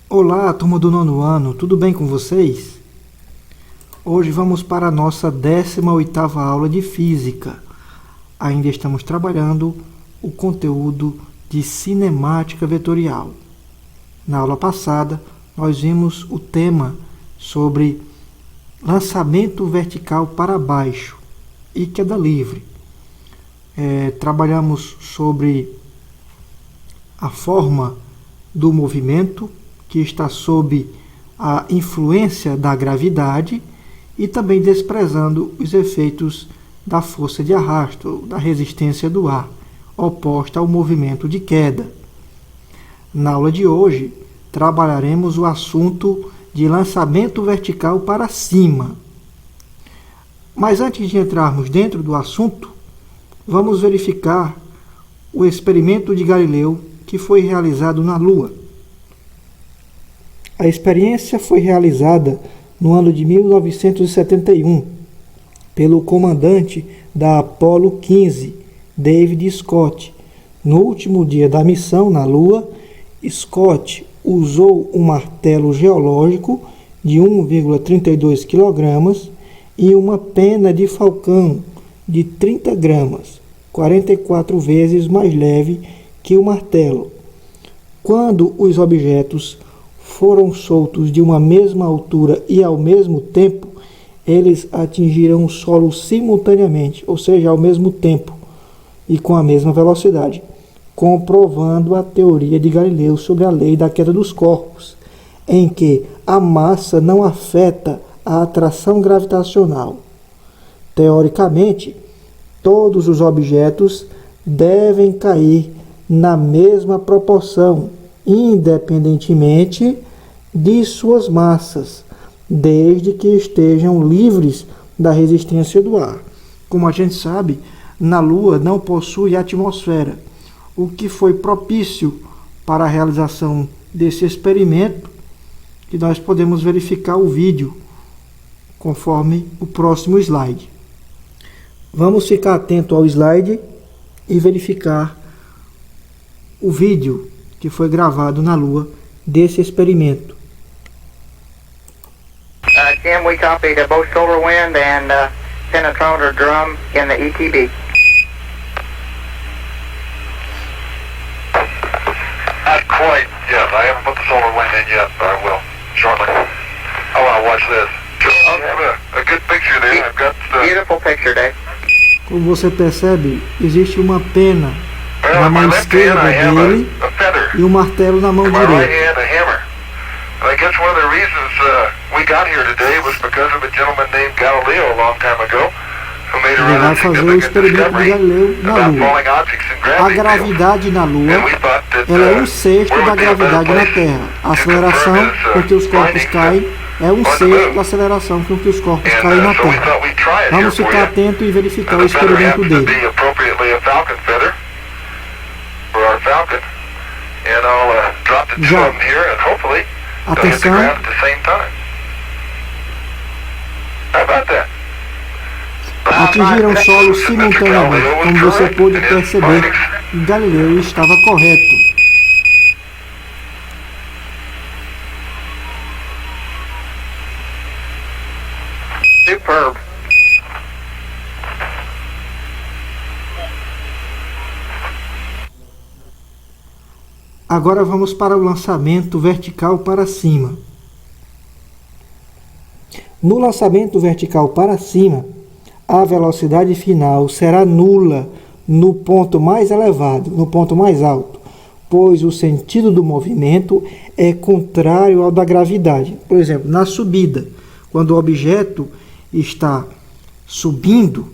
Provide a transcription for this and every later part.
Olá, turma do nono ano, tudo bem com vocês? Hoje vamos para a nossa 18ª aula de Física. Ainda estamos trabalhando o conteúdo de cinemática vetorial. Na aula passada, nós vimos o tema sobre lançamento vertical para baixo e queda livre. Trabalhamos sobre a forma do movimento que está sob a influência da gravidade e também desprezando os efeitos da força de arrasto, da resistência do ar, oposta ao movimento de queda. Na aula de hoje, trabalharemos o assunto de lançamento vertical para cima. Mas antes de entrarmos dentro do assunto, vamos verificar o experimento de Galileu que foi realizado na Lua. A experiência foi realizada no ano de 1971 pelo comandante da Apollo 15, David Scott. No último dia da missão na Lua, Scott usou um martelo geológico de 1,32 kg e uma pena de falcão de 30 gramas, 44 vezes mais leve que o martelo. Quando os objetos foram soltos de uma mesma altura e ao mesmo tempo, eles atingiram o solo simultaneamente, ou seja, ao mesmo tempo e com a mesma velocidade, comprovando a teoria de Galileu sobre a lei da queda dos corpos, em que a massa não afeta a atração gravitacional. Teoricamente, todos os objetos devem cair na mesma proporção, independentemente de suas massas, desde que estejam livres da resistência do ar. Como a gente sabe, na Lua não possui atmosfera, o que foi propício para a realização desse experimento, que nós podemos verificar o vídeo conforme o próximo slide. Vamos ficar atento ao slide e verificar o vídeo que foi gravado na Lua desse experimento. Jim, we copied both solar wind and penetrometer drum in the ETB. Not quite yet. I haven't put the solar wind in yet, but I will shortly. I want to watch this. I have a good picture there. I've got Beautiful picture, Dave. Como você percebe, existe uma pena na on my mão left hand esquerda I have dele a feather. e o martelo na mão In my right direita. hand a hammer. And I guess one of the reasons we got here today was because of a gentleman named Galileo a long time ago who made a Ele vai rather fazer o significant experimento de discovery Galileu na about Lua. falling objects in A gravity fields. gravidade na Lua, And we thought that ela é um sexto where da would be a better gravidade na place Terra. A to aceleração confirm his, com que os corpos findings caem é um on the sexto moon. da aceleração com que os corpos And caem na so we Terra. thought we'd try it here Vamos for ficar you. atento e verificar And o the feather experimento happens to dele. be appropriately a falcon feather for our falcon. And I'll drop the two Já. of them here and hopefully they'll hit the Atenção. ground at the same time. How about that? Atingiram o solo simultaneamente. Como você pôde perceber, Galileu estava correto. Superb. Agora vamos para o lançamento vertical para cima. No lançamento vertical para cima, a velocidade final será nula no ponto mais elevado, no ponto mais alto, pois o sentido do movimento é contrário ao da gravidade. Por exemplo, na subida, quando o objeto está subindo,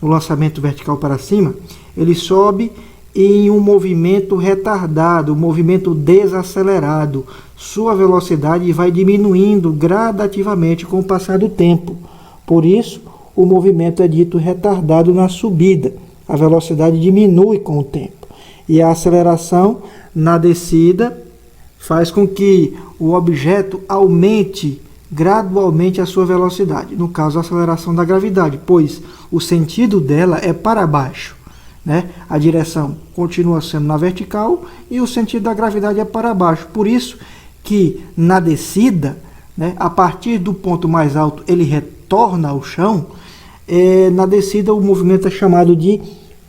no lançamento vertical para cima, ele sobe em um movimento retardado, um movimento desacelerado. Sua velocidade vai diminuindo gradativamente com o passar do tempo. Por isso, o movimento é dito retardado na subida. A velocidade diminui com o tempo. E a aceleração na descida faz com que o objeto aumente gradualmente a sua velocidade. No caso, a aceleração da gravidade, pois o sentido dela é para baixo, né? A direção continua sendo na vertical e o sentido da gravidade é para baixo. Por isso que na descida, né, a partir do ponto mais alto ele retorna ao chão, na descida o movimento é chamado de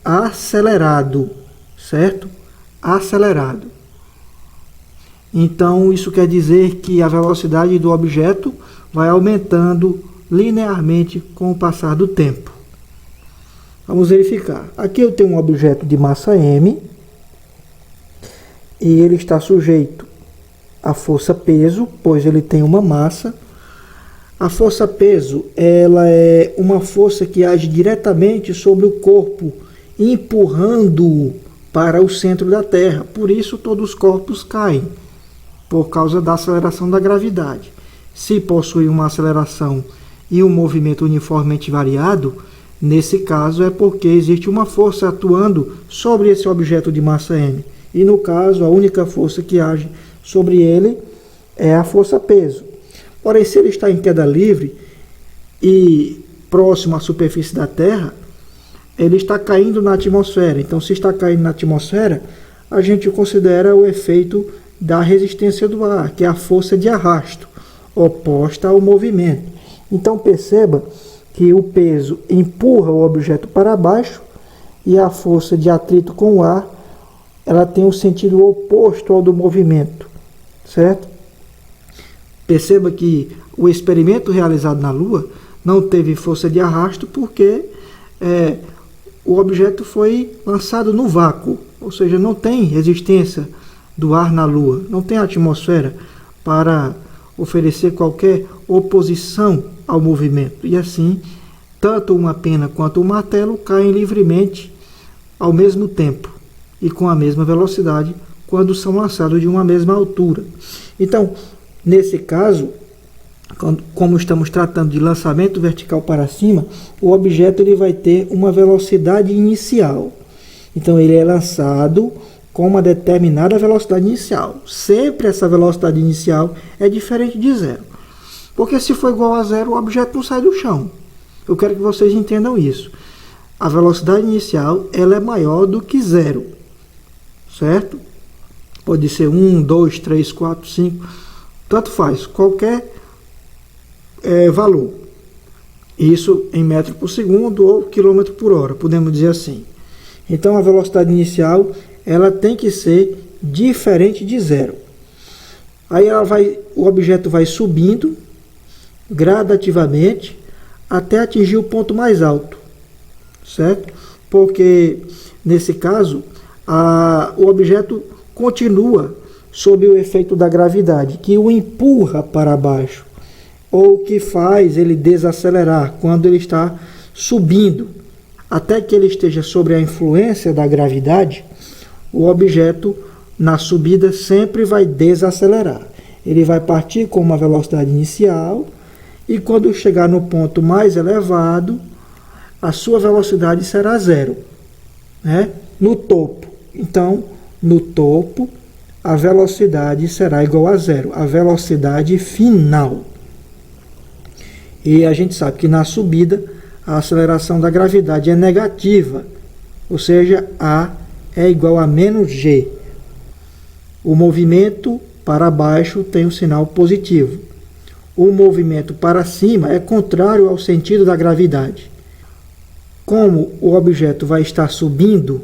acelerado, certo? Acelerado. Então isso quer dizer que a velocidade do objeto vai aumentando linearmente com o passar do tempo. Vamos verificar. Aqui eu tenho um objeto de massa m e ele está sujeito à força-peso, pois ele tem uma massa. A força-peso, ela é uma força que age diretamente sobre o corpo, empurrando-o para o centro da Terra. Por isso todos os corpos caem, por causa da aceleração da gravidade. Se possui uma aceleração e um movimento uniformemente variado, nesse caso é porque existe uma força atuando sobre esse objeto de massa m. E no caso, a única força que age sobre ele é a força-peso. Porém, se ele está em queda livre e próximo à superfície da Terra, ele está caindo na atmosfera. Então, se está caindo na atmosfera, a gente considera o efeito da resistência do ar, que é a força de arrasto, oposta ao movimento. Então, perceba que o peso empurra o objeto para baixo e a força de atrito com o ar, ela tem o sentido oposto ao do movimento, certo? Perceba que o experimento realizado na Lua não teve força de arrasto porque o objeto foi lançado no vácuo, ou seja, não tem resistência do ar na Lua, não tem atmosfera para oferecer qualquer oposição ao movimento. E assim, tanto uma pena quanto um martelo caem livremente ao mesmo tempo e com a mesma velocidade quando são lançados de uma mesma altura. Então, nesse caso, como estamos tratando de lançamento vertical para cima, o objeto ele vai ter uma velocidade inicial. Então, ele é lançado com uma determinada velocidade inicial. Sempre essa velocidade inicial é diferente de zero. Porque se for igual a zero, o objeto não sai do chão. Eu quero que vocês entendam isso. A velocidade inicial ela é maior do que zero. Certo? Pode ser 1, 2, 3, 4, 5. Tanto faz. Qualquer valor. Isso em metro por segundo ou quilômetro por hora. Podemos dizer assim. Então a velocidade inicial ela tem que ser diferente de zero. Aí o objeto vai subindo gradativamente até atingir o ponto mais alto, certo? Porque nesse caso o objeto continua sob o efeito da gravidade, que o empurra para baixo, ou que faz ele desacelerar quando ele está subindo, até que ele esteja sob a influência da gravidade. O objeto na subida sempre vai desacelerar. Ele vai partir com uma velocidade inicial e quando chegar no ponto mais elevado, a sua velocidade será zero, né? No topo. Então, no topo, a velocidade será igual a zero, a velocidade final. E a gente sabe que na subida, a aceleração da gravidade é negativa, ou seja, A é igual a menos G. O movimento para baixo tem um sinal positivo. O movimento para cima é contrário ao sentido da gravidade. Como o objeto vai estar subindo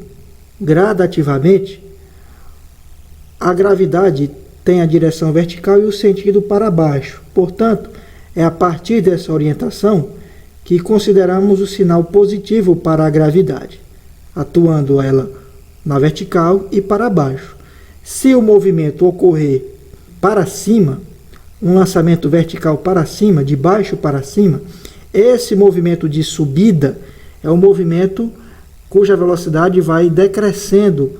gradativamente, a gravidade tem a direção vertical e o sentido para baixo. Portanto, é a partir dessa orientação que consideramos o sinal positivo para a gravidade, atuando ela na vertical e para baixo. Se o movimento ocorrer para cima, um lançamento vertical para cima, de baixo para cima, esse movimento de subida é um movimento cuja velocidade vai decrescendo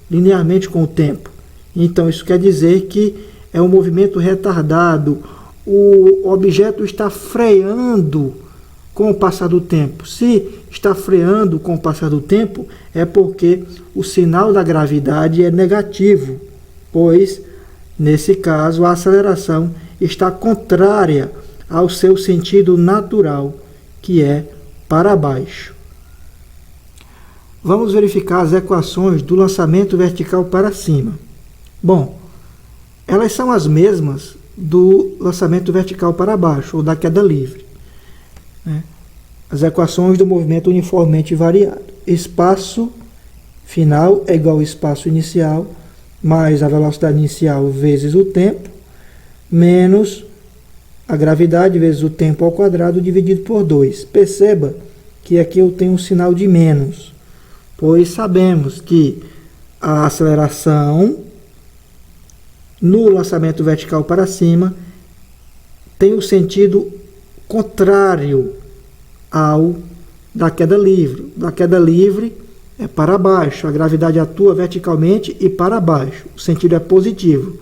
linearmente com o tempo. Então isso quer dizer que é um movimento retardado, o objeto está freando com o passar do tempo. Se está freando com o passar do tempo, é porque o sinal da gravidade é negativo, pois, nesse caso, a aceleração está contrária ao seu sentido natural, que é para baixo. Vamos verificar as equações do lançamento vertical para cima. Bom, elas são as mesmas do lançamento vertical para baixo, ou da queda livre, né? As equações do movimento uniformemente variado. Espaço final é igual ao espaço inicial, mais a velocidade inicial vezes o tempo, menos a gravidade vezes o tempo ao quadrado dividido por 2. Perceba que aqui eu tenho um sinal de menos, pois sabemos que a aceleração no lançamento vertical para cima tem o sentido contrário ao da queda livre. Da queda livre é para baixo, a gravidade atua verticalmente e para baixo. O sentido é positivo,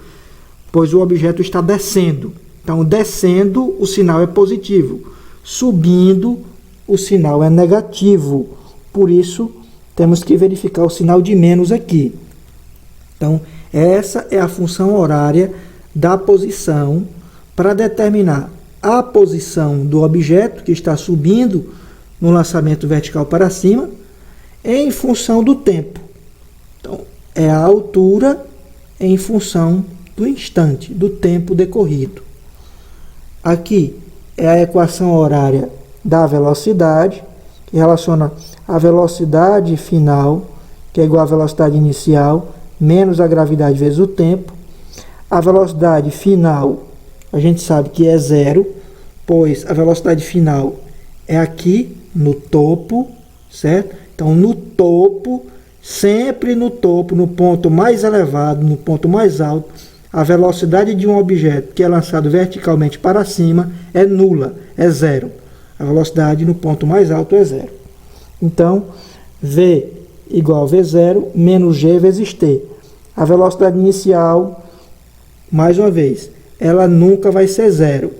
pois o objeto está descendo. Então, descendo, o sinal é positivo. Subindo, o sinal é negativo. Por isso, temos que verificar o sinal de menos aqui. Então, essa é a função horária da posição para determinar a posição do objeto que está subindo no lançamento vertical para cima em função do tempo. Então, é a altura em função do instante, do tempo decorrido. Aqui é a equação horária da velocidade, que relaciona a velocidade final, que é igual à velocidade inicial, menos a gravidade vezes o tempo. A velocidade final, a gente sabe que é zero, pois a velocidade final é aqui no topo, certo? Então, no topo, sempre no topo, no ponto mais elevado, no ponto mais alto, a velocidade de um objeto que é lançado verticalmente para cima é nula, é zero. A velocidade no ponto mais alto é zero. Então, V igual a V0 menos G vezes T. A velocidade inicial, mais uma vez, ela nunca vai ser zero.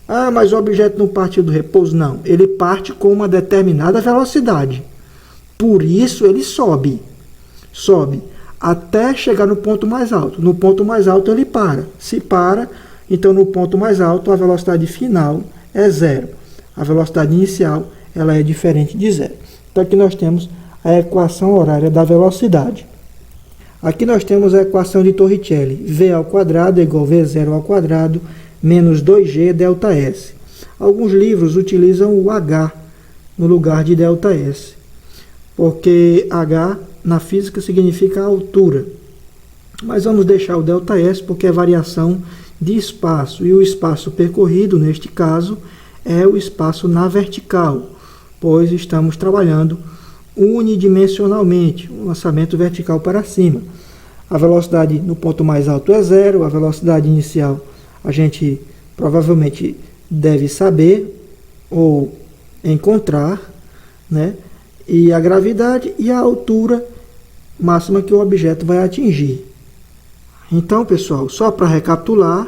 Ah, mas o objeto não partiu do repouso? Não, ele parte com uma determinada velocidade. Por isso ele sobe até chegar no ponto mais alto. No ponto mais alto ele para. Se para, então no ponto mais alto a velocidade final é zero. A velocidade inicial ela é diferente de zero. Então aqui nós temos a equação horária da velocidade. Aqui nós temos a equação de Torricelli. V ao quadrado é igual a V0 ao quadrado menos 2G delta S. Alguns livros utilizam o H no lugar de delta S, porque H na física significa altura. Mas vamos deixar o delta S porque é variação de espaço, e o espaço percorrido, neste caso, é o espaço na vertical, pois estamos trabalhando unidimensionalmente, o lançamento vertical para cima. A velocidade no ponto mais alto é zero, a velocidade inicial a gente provavelmente deve saber ou encontrar, né? E a gravidade e a altura máxima que o objeto vai atingir. Então, pessoal, só para recapitular,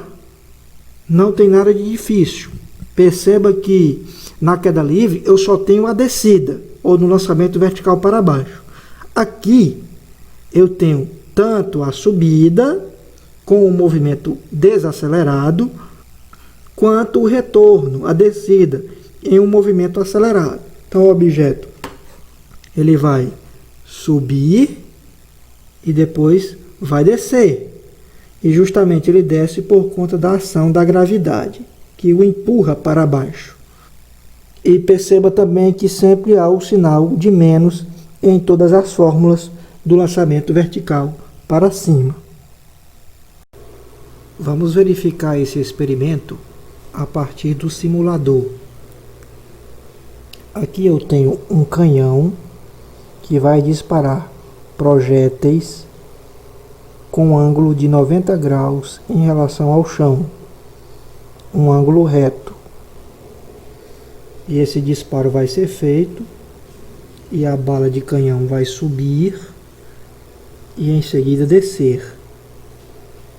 não tem nada de difícil. Perceba que na queda livre eu só tenho a descida, ou no lançamento vertical para baixo. Aqui eu tenho tanto a subida com o movimento desacelerado, quanto o retorno, a descida, em um movimento acelerado. Então o objeto ele vai subir e depois vai descer. E justamente ele desce por conta da ação da gravidade, que o empurra para baixo. E perceba também que sempre há o sinal de menos em todas as fórmulas do lançamento vertical para cima. Vamos verificar esse experimento a partir do simulador. Aqui eu tenho um canhão que vai disparar projéteis com ângulo de 90 graus em relação ao chão, um ângulo reto. E esse disparo vai ser feito e a bala de canhão vai subir e em seguida descer,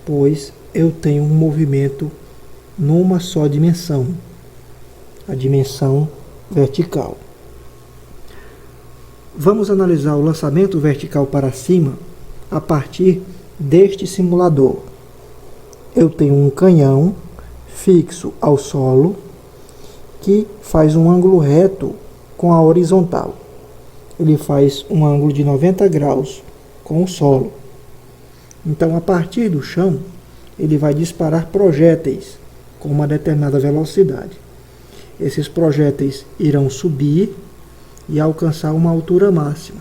pois eu tenho um movimento numa só dimensão, a dimensão vertical. Vamos analisar o lançamento vertical para cima a partir deste simulador. Eu tenho um canhão fixo ao solo que faz um ângulo reto com a horizontal. Ele faz um ângulo de 90 graus com o solo. Então, a partir do chão, ele vai disparar projéteis com uma determinada velocidade. Esses projéteis irão subir e alcançar uma altura máxima,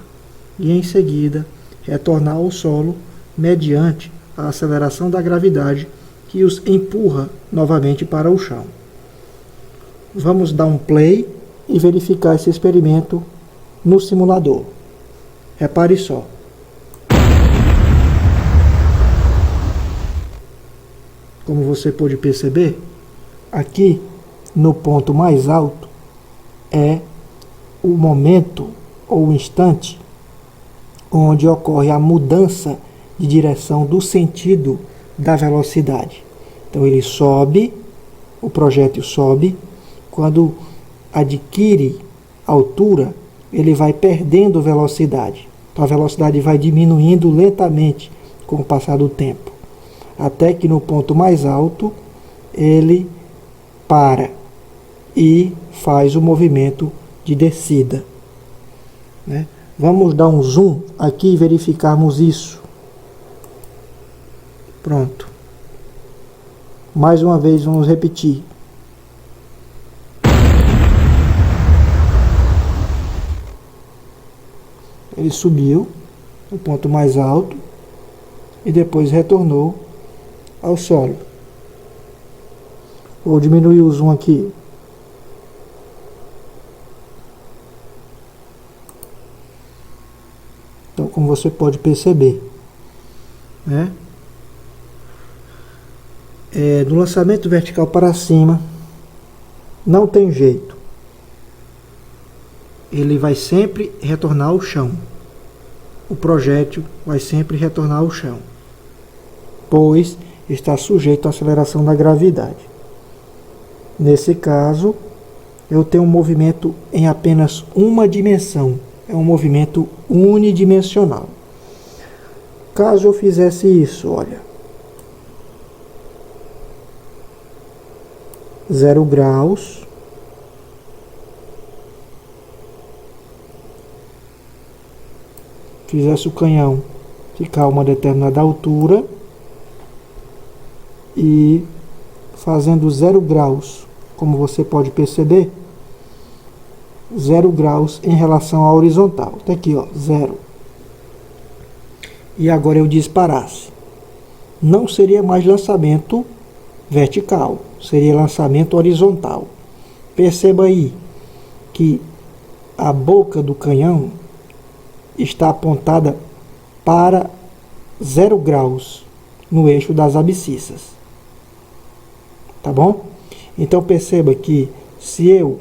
e em seguida retornar ao solo mediante a aceleração da gravidade que os empurra novamente para o chão. Vamos dar um play e verificar esse experimento no simulador. Repare só. Como você pode perceber, aqui no ponto mais alto é o momento ou o instante onde ocorre a mudança de direção do sentido da velocidade. Então ele sobe, o projétil sobe, quando adquire altura, ele vai perdendo velocidade. Então a velocidade vai diminuindo lentamente com o passar do tempo, até que no ponto mais alto ele para e faz o movimento de descida, né? Vamos dar um zoom aqui e verificarmos isso. Pronto. Mais uma vez vamos repetir. Ele subiu no ponto mais alto e depois retornou ao solo. Vou diminuir o zoom aqui. Então, como você pode perceber, né? No lançamento vertical para cima, não tem jeito. Ele vai sempre retornar ao chão. O projétil vai sempre retornar ao chão, pois está sujeito à aceleração da gravidade. Nesse caso, eu tenho um movimento em apenas uma dimensão. É um movimento unidimensional. Caso eu fizesse isso, olha, 0 graus, fizesse o canhão ficar a uma determinada altura e fazendo 0 graus, como você pode perceber, 0 graus em relação à horizontal. Está aqui, ó, 0. E agora eu disparasse. Não seria mais lançamento vertical, seria lançamento horizontal. Perceba aí que a boca do canhão está apontada para 0 graus no eixo das abscissas. Tá bom? Então perceba que se eu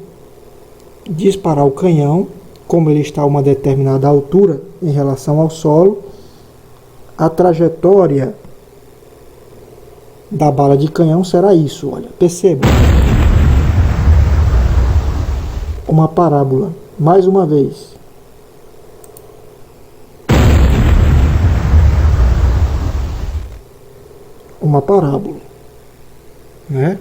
disparar o canhão, como ele está a uma determinada altura em relação ao solo, a trajetória da bala de canhão será isso, olha, perceba. Uma parábola, mais uma vez. Uma parábola, né?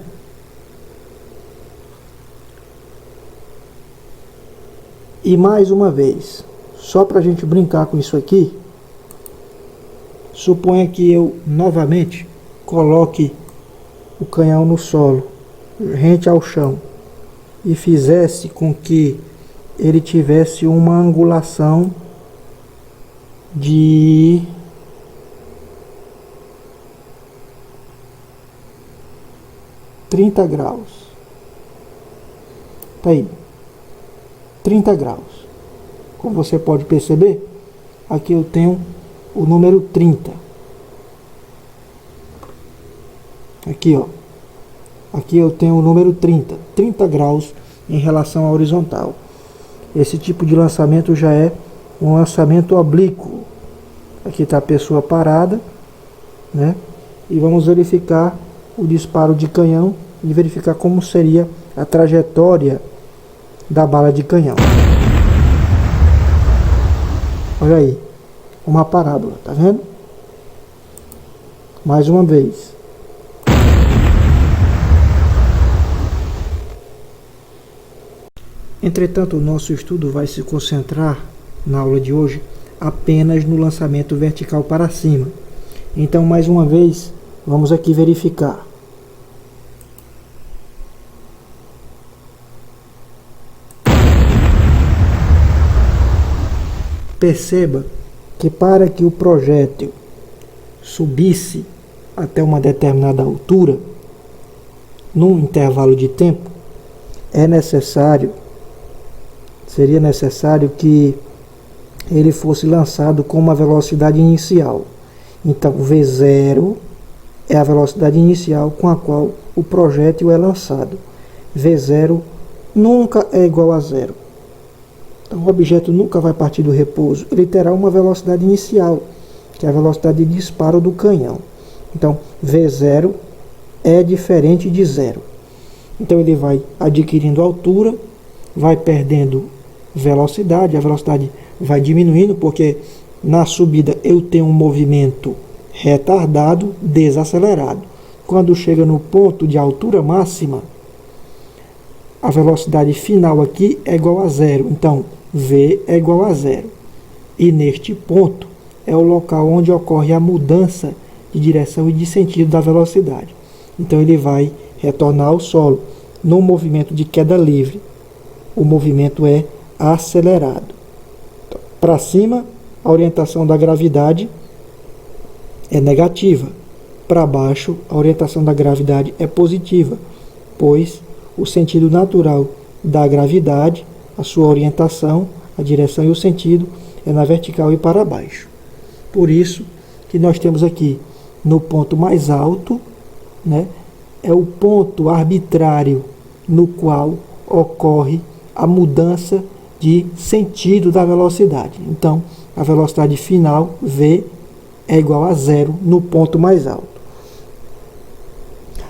E mais uma vez, só para a gente brincar com isso aqui, suponha que eu novamente coloque o canhão no solo, rente ao chão, e fizesse com que ele tivesse uma angulação de 30 graus. Tá aí. 30 graus. Como você pode perceber, aqui eu tenho o número 30. Aqui, ó. Aqui eu tenho o número 30. 30 graus em relação à horizontal. Esse tipo de lançamento já é um lançamento oblíquo. Aqui está a pessoa parada, né? E vamos verificar o disparo de canhão e verificar como seria a trajetória da bala de canhão. Olha aí, uma parábola, tá vendo? Mais uma vez. Entretanto, o nosso estudo vai se concentrar na aula de hoje apenas no lançamento vertical para cima. Então, mais uma vez, Vamos aqui verificar. Perceba que para que o projétil subisse até uma determinada altura, num intervalo de tempo, seria necessário que ele fosse lançado com uma velocidade inicial. Então, V0 é a velocidade inicial com a qual o projétil é lançado. V0 nunca é igual a zero. Então, o objeto nunca vai partir do repouso. Ele terá uma velocidade inicial, que é a velocidade de disparo do canhão. Então, V0 é diferente de zero. Então, ele vai adquirindo altura, vai perdendo velocidade, a velocidade vai diminuindo, porque na subida eu tenho um movimento retardado, desacelerado. Quando chega no ponto de altura máxima, a velocidade final aqui é igual a zero. Então, V é igual a zero. E neste ponto é o local onde ocorre a mudança de direção e de sentido da velocidade. Então, ele vai retornar ao solo. No movimento de queda livre, o movimento é acelerado. Então, para cima, a orientação da gravidade é negativa. Para baixo, a orientação da gravidade é positiva, pois o sentido natural da gravidade, a sua orientação, a direção e o sentido é na vertical e para baixo. Por isso que nós temos aqui no ponto mais alto, né, é o ponto arbitrário no qual ocorre a mudança de sentido da velocidade. Então, a velocidade final, V, é igual a zero no ponto mais alto.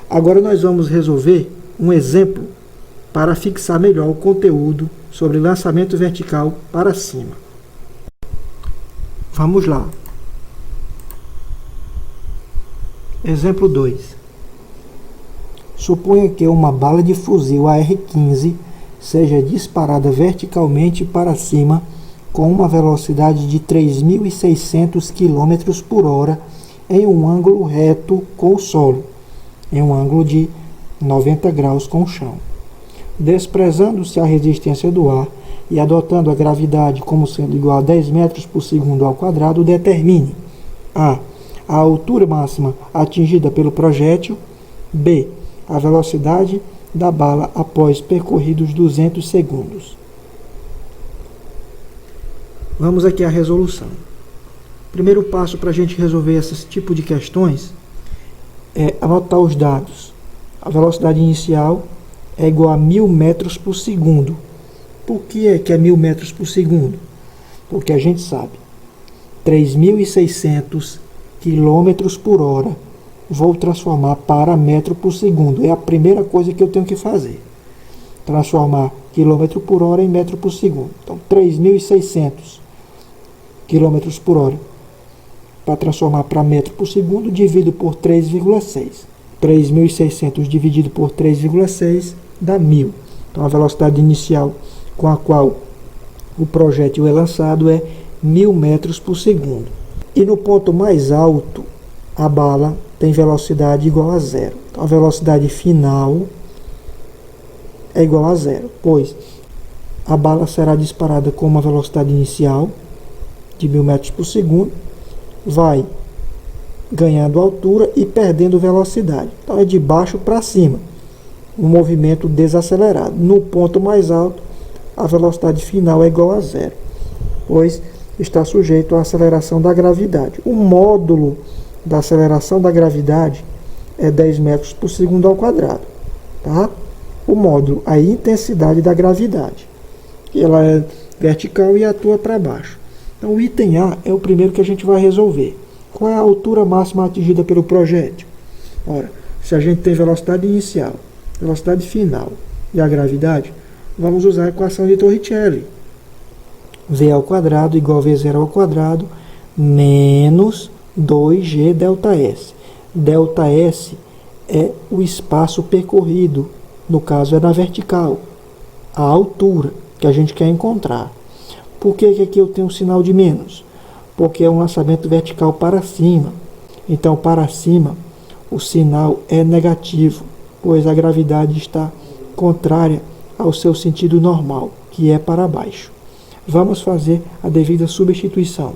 Agora nós vamos resolver um exemplo para fixar melhor o conteúdo sobre lançamento vertical para cima. Vamos lá. Exemplo 2. Suponha que uma bala de fuzil AR-15 seja disparada verticalmente para cima com uma velocidade de 3.600 km por hora em um ângulo reto com o solo, em um ângulo de 90 graus com o chão. Desprezando-se a resistência do ar e adotando a gravidade como sendo igual a 10 metros por segundo ao quadrado, determine a altura máxima atingida pelo projétil, b. a velocidade da bala após percorridos 200 segundos. Vamos aqui à resolução. Primeiro passo para a gente resolver esse tipo de questões é anotar os dados. A velocidade inicial é igual a 1000 metros por segundo. Por que é 1000 metros por segundo? Porque a gente sabe, 3.600 km por hora, vou transformar para metro por segundo. É a primeira coisa que eu tenho que fazer. Transformar quilômetro por hora em metro por segundo. Então, 3.600 km por hora. Para transformar para metro por segundo, divido por 3,6. 3.600 dividido por 3,6 dá 1000. Então, a velocidade inicial com a qual o projétil é lançado é 1000 metros por segundo. E no ponto mais alto, a bala tem velocidade igual a zero. Então, a velocidade final é igual a zero, pois a bala será disparada com uma velocidade inicial de 1000 metros por segundo, vai ganhando altura e perdendo velocidade. Então, é de baixo para cima, um movimento desacelerado. No ponto mais alto, a velocidade final é igual a zero, pois está sujeito à aceleração da gravidade. O módulo da aceleração da gravidade é 10 metros por segundo ao quadrado. Tá? O módulo, a intensidade da gravidade, que ela é vertical e atua para baixo. Então, o item A é o primeiro que a gente vai resolver. Qual é a altura máxima atingida pelo projétil? Ora, se a gente tem velocidade inicial, velocidade final e a gravidade, vamos usar a equação de Torricelli. V ao quadrado igual a V0 ao quadrado menos 2G delta S. Delta S é o espaço percorrido, no caso é na vertical, a altura que a gente quer encontrar. Por que aqui eu tenho um sinal de menos? Porque é um lançamento vertical para cima. Então, para cima, o sinal é negativo, pois a gravidade está contrária ao seu sentido normal, que é para baixo. Vamos fazer a devida substituição.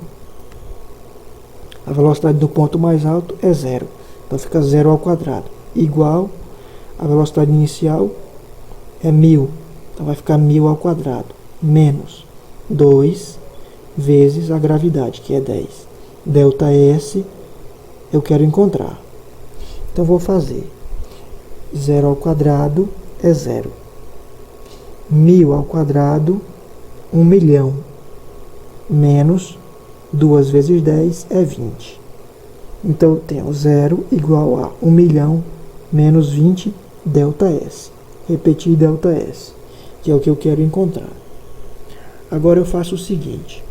A velocidade do ponto mais alto é 0, então fica 0 ao quadrado, igual a velocidade inicial é 1000, então vai ficar 1000 ao quadrado, menos 2 vezes a gravidade, que é 10. ΔS eu quero encontrar. Então vou fazer 0 ao quadrado é 0. 1000 ao quadrado, 1 milhão, menos 2 vezes 10 é 20. Então eu tenho 0 igual a 1 milhão menos 20 ΔS. Repetir ΔS, que é o que eu quero encontrar. Agora eu faço o seguinte.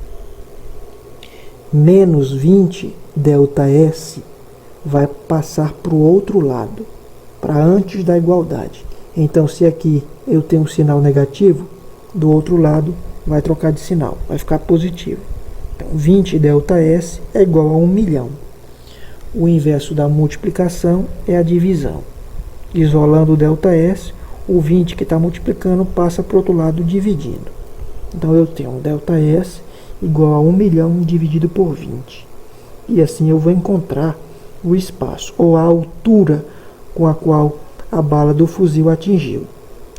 Menos 20 ΔS vai passar para o outro lado, para antes da igualdade. Então, se aqui eu tenho um sinal negativo, do outro lado vai trocar de sinal, vai ficar positivo. Então, 20 ΔS é igual a 1 milhão. O inverso da multiplicação é a divisão. Isolando o ΔS, o 20 que está multiplicando passa para o outro lado dividindo. Então, eu tenho um ΔS igual a 1 milhão dividido por 20. E assim eu vou encontrar o espaço, ou a altura com a qual a bala do fuzil atingiu,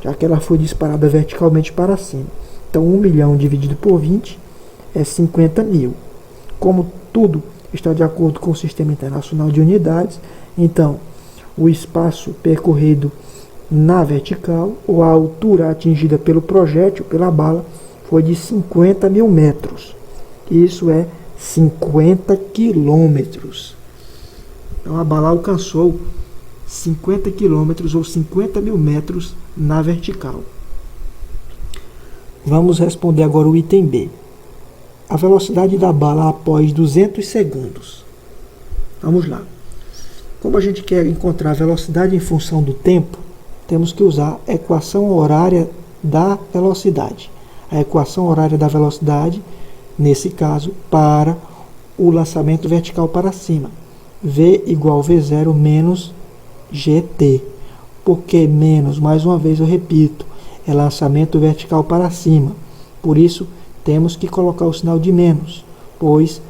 já que ela foi disparada verticalmente para cima. Então 1 milhão dividido por 20 é 50 mil. Como tudo está de acordo com o Sistema Internacional de Unidades, então o espaço percorrido na vertical, ou a altura atingida pelo projétil, pela bala, foi de 50 mil metros. Isso é 50 quilômetros. Então a bala alcançou 50 quilômetros ou 50 mil metros na vertical. Vamos responder agora o item B. A velocidade da bala após 200 segundos. Vamos lá. Como a gente quer encontrar a velocidade em função do tempo, temos que usar a equação horária da velocidade. A equação horária da velocidade, nesse caso, para o lançamento vertical para cima. V igual V0 menos GT. Por que menos? Mais uma vez eu repito, é lançamento vertical para cima. Por isso, temos que colocar o sinal de menos, pois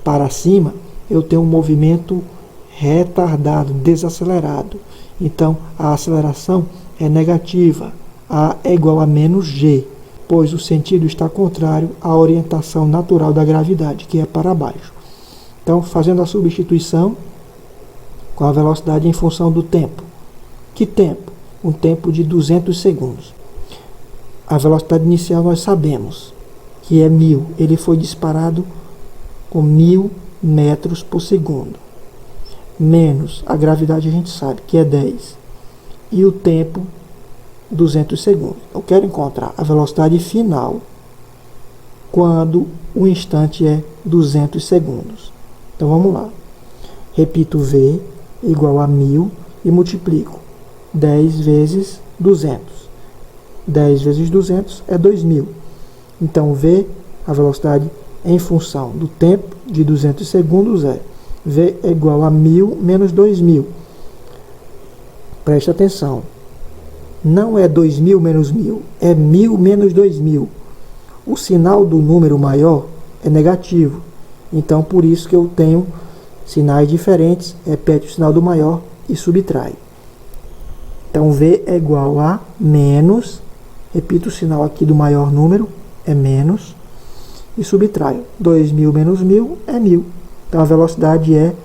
para cima eu tenho um movimento retardado, desacelerado. Então, a aceleração é negativa. A é igual a menos G, pois o sentido está contrário à orientação natural da gravidade, que é para baixo. Então, fazendo a substituição com a velocidade em função do tempo. Que tempo? Um tempo de 200 segundos. A velocidade inicial nós sabemos que é 1000. Ele foi disparado com 1000 metros por segundo. Menos a gravidade a gente sabe que é 10. E o tempo, 200 segundos. Eu quero encontrar a velocidade final quando o instante é 200 segundos. Então vamos lá. Repito V igual a 1000 e multiplico 10 vezes 200. 10 vezes 200 é 2000. Então V, a velocidade em função do tempo de 200 segundos é V é igual a 1000 menos 2000. Preste atenção. Não é 2000 menos 1000, é 1000 menos 2000. O sinal do número maior é negativo. Então, por isso que eu tenho sinais diferentes. Repete o sinal do maior e subtrai. Então, V é igual a menos. Repito o sinal aqui do maior número, é menos. E subtraio. 2000 menos 1000 é 1000. Então, a velocidade é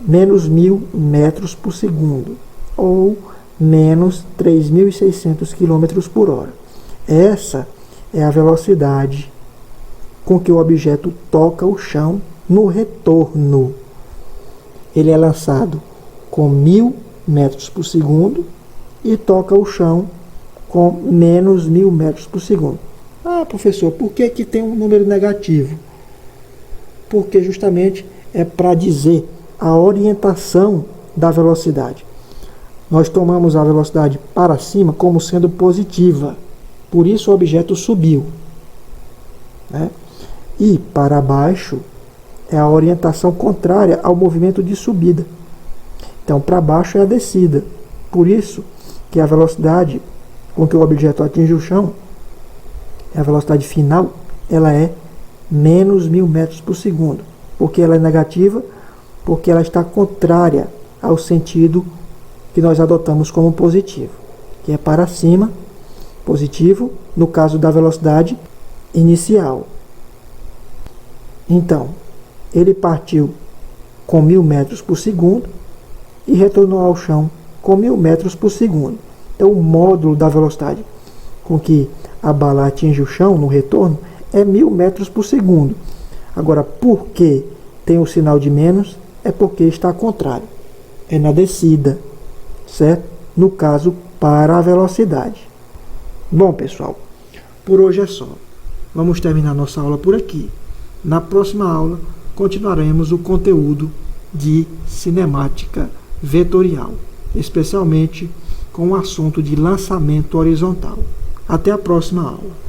menos 1000 metros por segundo. Ou menos 3.600 km por hora. Essa é a velocidade com que o objeto toca o chão no retorno. Ele é lançado com 1000 metros por segundo e toca o chão com menos 1000 metros por segundo. Ah, professor, por que que tem um número negativo? Porque justamente é para dizer a orientação da velocidade. Nós tomamos a velocidade para cima como sendo positiva. Por isso o objeto subiu, né? E para baixo é a orientação contrária ao movimento de subida. Então, para baixo é a descida. Por isso que a velocidade com que o objeto atinge o chão, a velocidade final, ela é menos 1000 metros por segundo. Por que ela é negativa? Porque ela está contrária ao sentido que nós adotamos como positivo, que é para cima, positivo, no caso da velocidade inicial. Então, ele partiu com 1000 metros por segundo e retornou ao chão com 1000 metros por segundo. Então, o módulo da velocidade com que a bala atinge o chão no retorno é 1000 metros por segundo. Agora, por que tem o sinal de menos? É porque está contrário. É na descida, certo? No caso, para a velocidade. Bom, pessoal, por hoje é só. Vamos terminar nossa aula por aqui. Na próxima aula, continuaremos o conteúdo de cinemática vetorial, especialmente com o assunto de lançamento horizontal. Até a próxima aula.